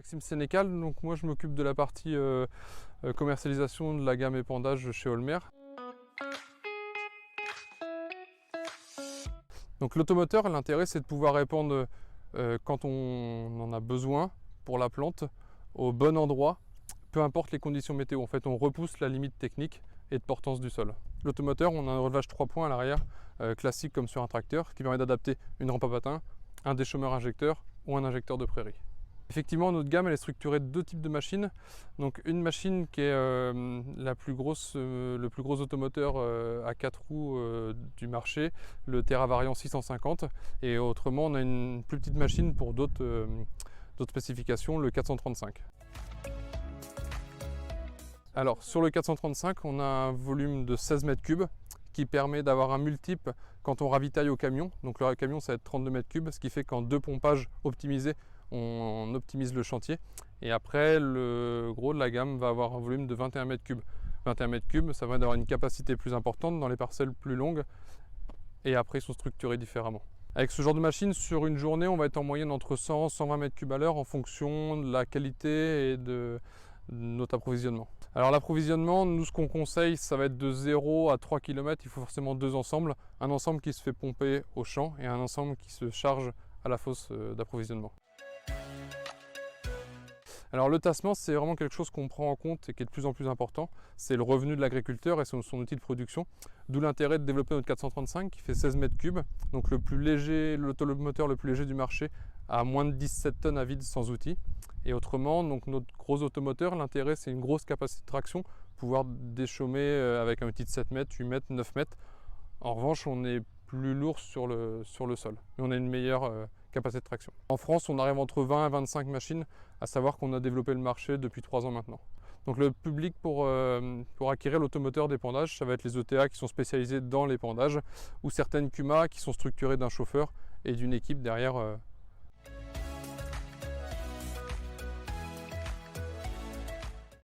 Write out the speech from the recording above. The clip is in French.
Maxime Sénécal, donc moi je m'occupe de la partie commercialisation de la gamme épandage chez Holmer. Donc l'automoteur, l'intérêt c'est de pouvoir épandre quand on en a besoin pour la plante, au bon endroit, peu importe les conditions météo. En fait, on repousse la limite technique et de portance du sol. L'automoteur, on a un relevage 3 points à l'arrière, classique comme sur un tracteur, qui permet d'adapter une rampe à patins, un déchômeur injecteur ou un injecteur de prairie. Effectivement, notre gamme elle est structurée de deux types de machines. Donc une machine qui est le plus gros automoteur à 4 roues du marché, le Terra Variant 650. Et autrement, on a une plus petite machine pour d'autres spécifications, le 435. Alors sur le 435, on a un volume de 16 mètres cubes qui permet d'avoir un multiple quand on ravitaille au camion. Donc le camion, ça va être 32 mètres cubes, ce qui fait qu'en 2 pompages optimisés, on optimise le chantier. Et après, le gros de la gamme va avoir un volume de 21 mètres cubes. 21 mètres cubes, ça va d'avoir une capacité plus importante dans les parcelles plus longues. Et après, ils sont structurés différemment. Avec ce genre de machine, sur une journée, on va être en moyenne entre 100 et 120 mètres cubes à l'heure en fonction de la qualité et de notre approvisionnement. Alors l'approvisionnement, nous ce qu'on conseille, ça va être de 0 à 3 km, il faut forcément 2 ensembles. Un ensemble qui se fait pomper au champ et un ensemble qui se charge à la fosse d'approvisionnement. Alors le tassement, c'est vraiment quelque chose qu'on prend en compte et qui est de plus en plus important. C'est le revenu de l'agriculteur et son outil de production. D'où l'intérêt de développer notre 435 qui fait 16 mètres cubes. Donc le plus léger, l'automoteur le plus léger du marché à moins de 17 tonnes à vide sans outil. Et autrement, donc notre gros automoteur, l'intérêt c'est une grosse capacité de traction, pouvoir déchaumer avec un outil de 7 mètres, 8 mètres, 9 mètres. En revanche, on est plus lourd sur le sol. Mais on a une meilleure capacité de traction. En France, on arrive entre 20 et 25 machines, à savoir qu'on a développé le marché depuis 3 ans maintenant. Donc le public pour acquérir l'automoteur d'épandage, ça va être les ETA qui sont spécialisés dans l'épandage, ou certaines CUMA qui sont structurées d'un chauffeur et d'une équipe derrière